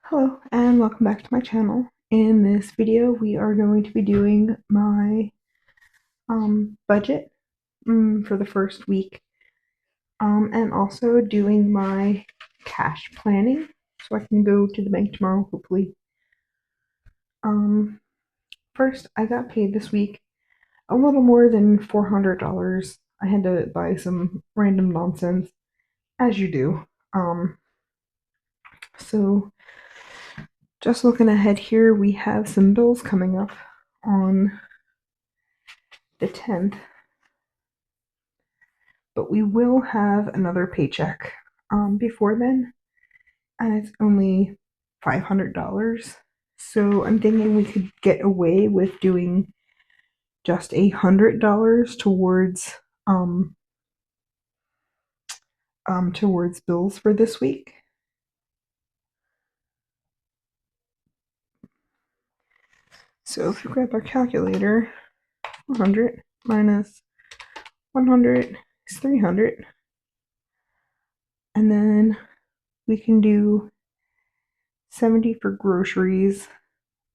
Hello and welcome back to my channel. In this video we are going to be doing my budget for the first week and also doing my cash planning so I can go to the bank tomorrow hopefully. Um, First I got paid this week a little more than $400. I had to buy some random nonsense as you do. So just looking ahead here, we have some bills coming up on the 10th, but we will have another paycheck before then, and it's only $500. So I'm thinking we could get away with doing just $100 towards bills for this week. So if we grab our calculator, 100 minus 100 is 300, and then we can do 70 for groceries.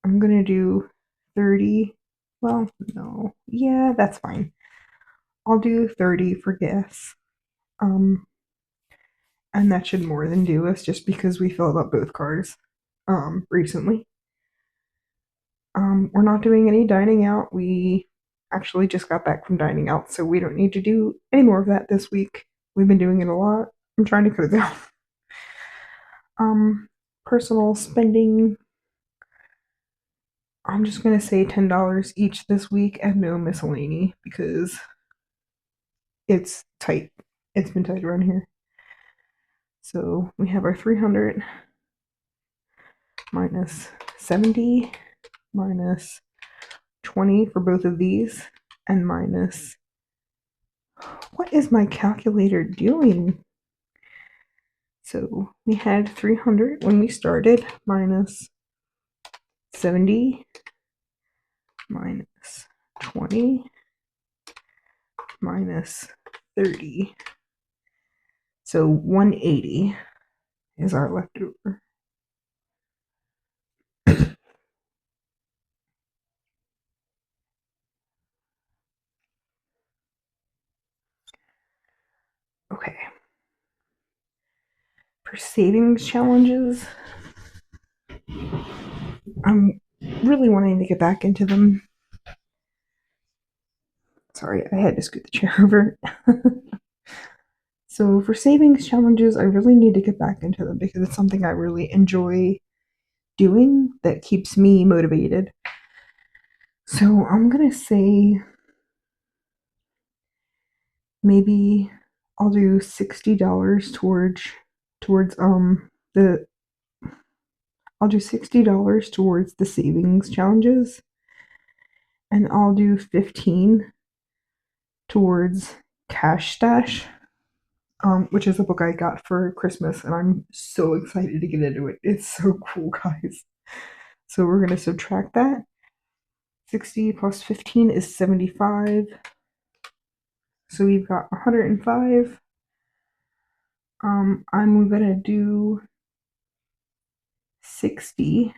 I'm gonna do 30. Well, no. Yeah, that's fine. I'll do 30 for gas. Um, and that should more than do us just because we filled up both cars recently. We're not doing any dining out. We actually just got back from dining out, so we don't need to do any more of that this week. We've been doing it a lot. I'm trying to cut it down. Personal spending, I'm just gonna say $10 each this week and no miscellany because it's tight. It's been tight around here. So we have our 300 minus 70 minus 20 for both of these and minus, what is my calculator doing? So we had 300 when we started minus 70 minus 20 minus 30. So 180 is our leftover. Okay. For savings challenges, I'm really wanting to get back into them. Sorry, I had to scoot the chair over. So for savings challenges, I really need to get back into them because it's something I really enjoy doing that keeps me motivated. So I'm gonna say maybe I'll do $60 towards the I'll do $60 towards the savings challenges, and I'll do 15 towards Cash Stash, which is a book I got for Christmas, and I'm so excited to get into it. It's so cool, guys. So we're going to subtract that. 60 plus 15 is 75. So we've got 105. I'm going to do 60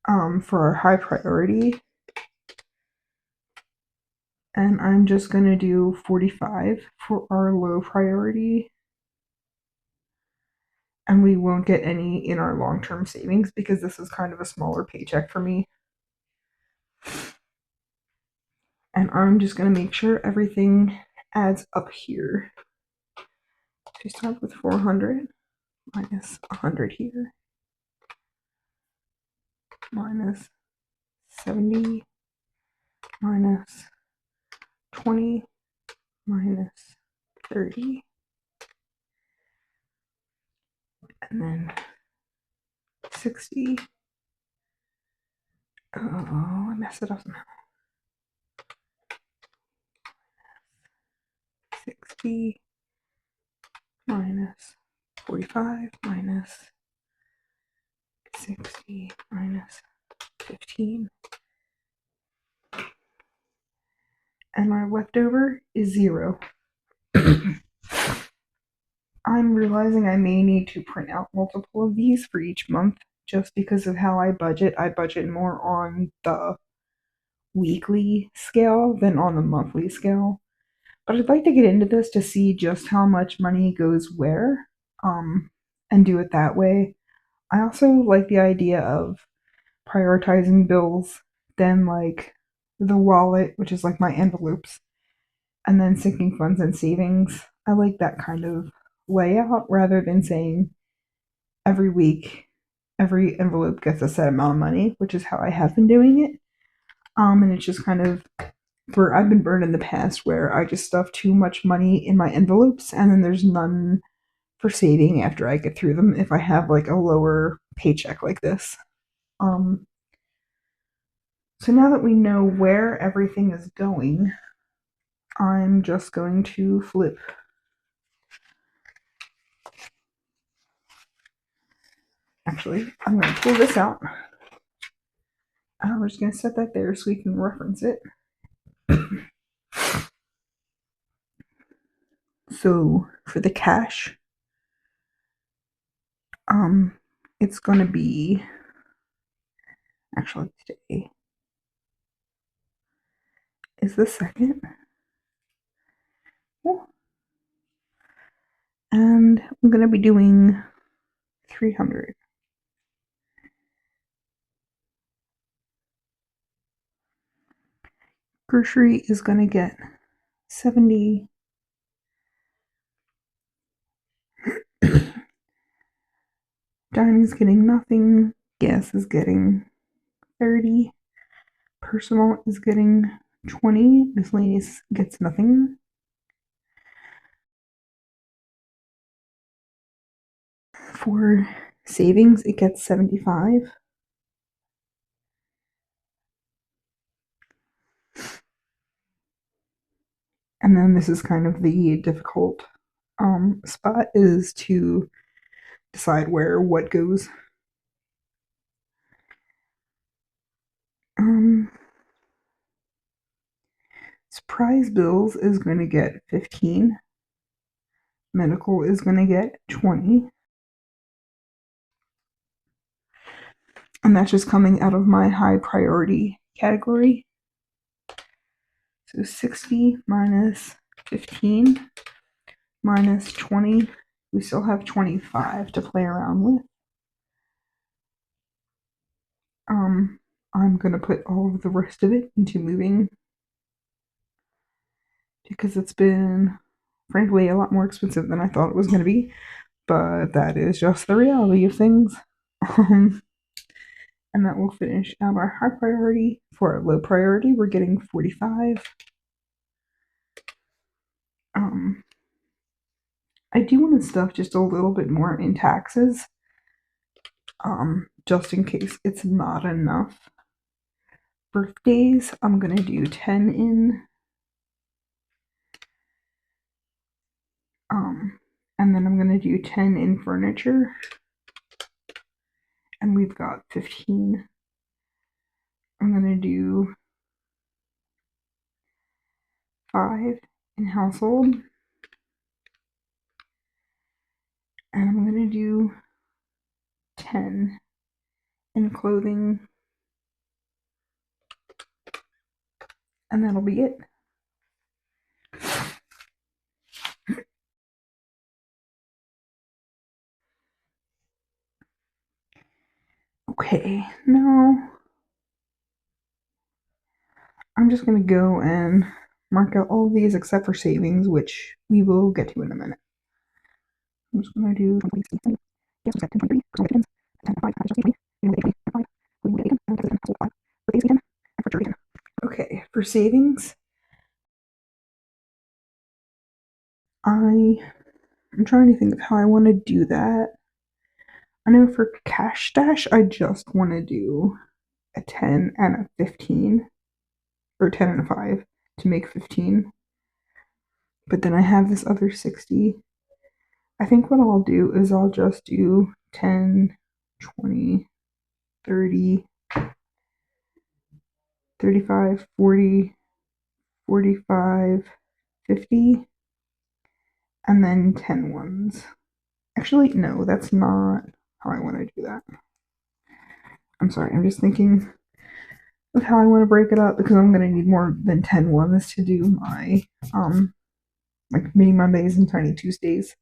for our high priority. And I'm just going to do 45 for our low priority. And we won't get any in our long-term savings because this is kind of a smaller paycheck for me. And I'm just going to make sure everything adds up here. So we start with 400 minus 100 here, minus 70 minus 20 minus 30, and then 60. Oh, I messed it up somehow. 60 minus 45 minus 60 minus 15. And my leftover is 0. I'm realizing I may need to print out multiple of these for each month just because of how I budget. I budget more on the weekly scale than on the monthly scale. But I'd like to get into this to see just how much money goes where, um, and do it that way. I also like the idea of prioritizing bills, then like the wallet, which is like my envelopes, and then sinking funds and savings. I like that kind of layout rather than saying every week every envelope gets a set amount of money, which is how I have been doing it. And it's just kind of where I've been burned in the past where I just stuff too much money in my envelopes and then there's none for saving after I get through them if I have like a lower paycheck like this. Um, so now that we know where everything is going, I'm just going to flip. Actually, I'm going to pull this out. We're just going to set that there so we can reference it. So for the cash, um, it's going to be actually today is the second. And I'm going to be doing 300. Grocery is going to get 70. Dining's getting nothing. Gas is getting 30. Personal is getting 20. Miscellaneous gets nothing. For savings, it gets 75. And then this is kind of the difficult spot is to decide where what goes. Um, surprise bills is going to get 15. Medical is going to get 20. And that's just coming out of my high priority category. So 60 minus 15 minus 20. We still have 25 to play around with. I'm going to put all of the rest of it into moving because it's been, frankly, a lot more expensive than I thought it was going to be. But that is just the reality of things. Um, and that will finish out our high priority. For our low priority, we're getting 45. Um, I do want to stuff just a little bit more in taxes, just in case it's not enough. Birthdays, I'm gonna do 10 in, and then I'm gonna do 10 in furniture, and we've got 15. I'm gonna do 5 in household, and I'm gonna do 10 in clothing, and that'll be it. Okay, now I'm just gonna go and mark out all of these except for savings, which we will get to in a minute. I'm just gonna do 20. Yes, we got 1023, because all the 10 5, just 20, and we'll 5, we will get 8, and that's 5, for days 10, and for jury 10. Okay, for savings, I'm trying to think of how I want to do that. I know for cash stash, I just want to do a 10 and a 15, or 10 and a 5 to make 15. But then I have this other 60. I think what I'll do is I'll just do 10, 20, 30, 35, 40, 45, 50, and then 10 ones. Actually, no, that's not how I want to do that. I'm sorry, I'm just thinking of how I want to break it up because I'm going to need more than 10 ones to do my um like mini Mondays and tiny Tuesdays.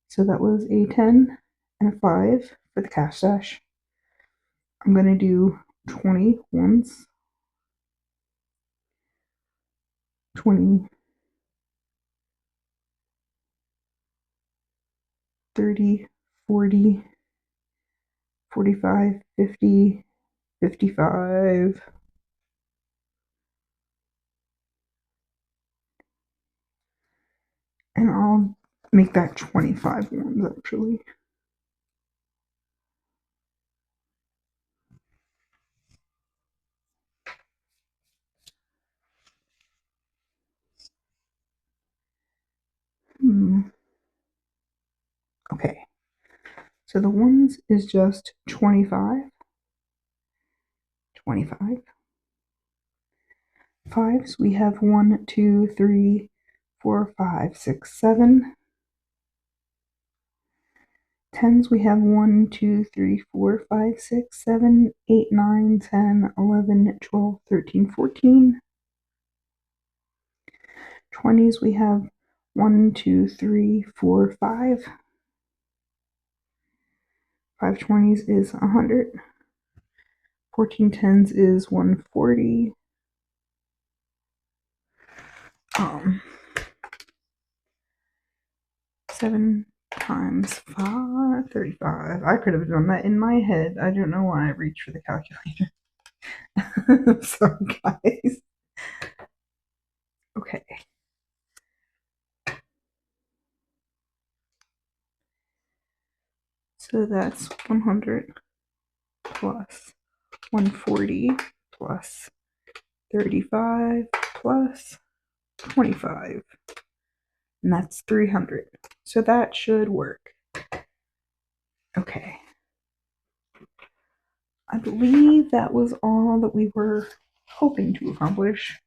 So that was a 10 and a 5 for the cash stash. I'm going to do 20 ones, 20, 30, 40, 45, 50, 55, and I'll make that 25 ones actually. Okay, so the ones is just 25, 25. Fives, we have 1, 2, 3, 4, 5, 6, 7. Tens, we have 1, 2, 3, 4, 5, 6, 7, 8, 9, 10, 11, 12, 13, 14. 20s, we have 1, 2, 3, 4, 5. 5 20s is 100. 14 tens is 140. 7 times 5, 35. I could have done that in my head. I don't know why I reached for the calculator. Sorry, guys. Okay. So that's 100 plus 140 plus 35 plus 25. And that's 300. So that should work. Okay. I believe that was all that we were hoping to accomplish.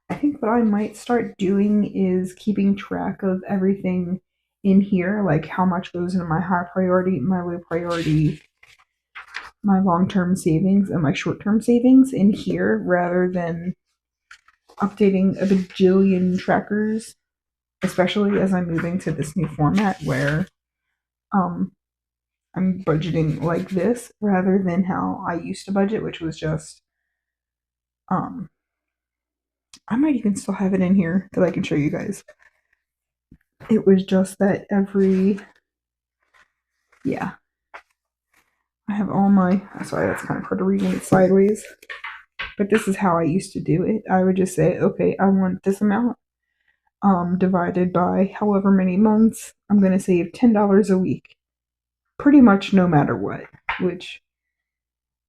I think what I might start doing is keeping track of everything in here, like how much goes into my high priority, my low priority, my long term savings, and my short term savings in here rather than updating a bajillion trackers, especially as I'm moving to this new format where um, I'm budgeting like this rather than how I used to budget, which was just um, I might even still have it in here that I can show you guys. It was just that yeah, I have all my, sorry, that's kind of hard to read when it's sideways, but this is how I used to do it. I would just say, okay, I want this amount divided by however many months. I'm going to save $10 a week, pretty much no matter what, which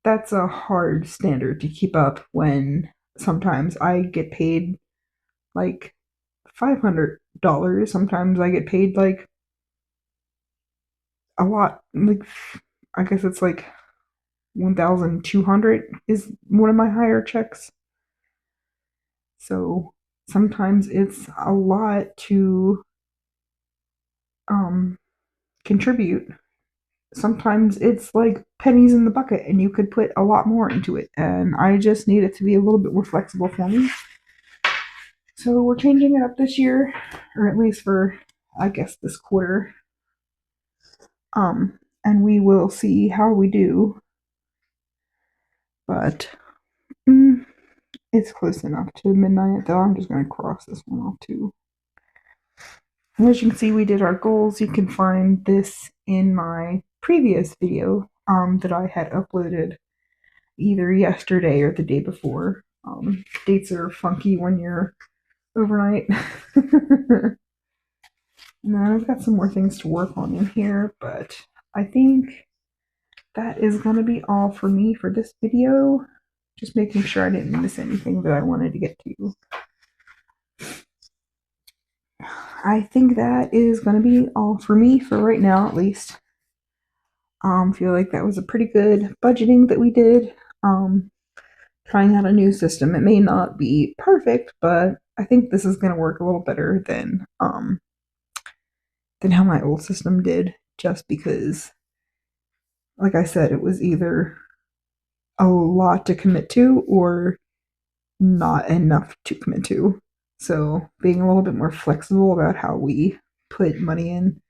that's a hard standard to keep up when sometimes I get paid like $500. Sometimes I get paid like a lot, like I guess it's like 1,200 is one of my higher checks. So sometimes it's a lot to um, contribute. Sometimes it's like pennies in the bucket and you could put a lot more into it. And I just need it to be a little bit more flexible for me. So we're changing it up this year, or at least for, I guess, this quarter. And we will see how we do. But it's close enough to midnight, though. I'm just going to cross this one off too. And as you can see, we did our goals. You can find this in my previous video that I had uploaded either yesterday or the day before. Dates are funky when you're overnight. And then I've got some more things to work on in here, but I think that is going to be all for me for this video. Just making sure I didn't miss anything that I wanted to get to. I think that is going to be all for me for right now, at least. Feel like that was a pretty good budgeting that we did. Trying out a new system. It may not be perfect, but I think this is going to work a little better than how my old system did, just because, like I said, it was either a lot to commit to or not enough to commit to. So being a little bit more flexible about how we put money in,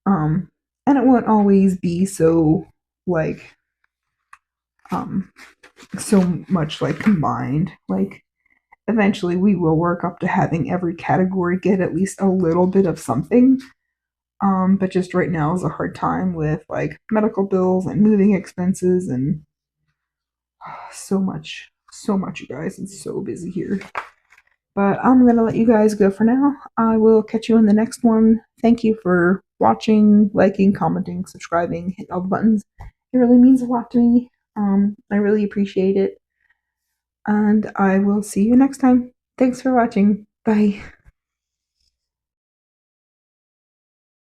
um, and it won't always be so like um so much like combined. Like eventually we will work up to having every category get at least a little bit of something. But just right now is a hard time with like medical bills and moving expenses and so much, you guys. It's so busy here. But I'm gonna let you guys go for now. I will catch you in the next one. Thank you for watching, liking, commenting, subscribing, hitting all the buttons. It really means a lot to me. I really appreciate it. And I will see you next time. Thanks for watching. Bye.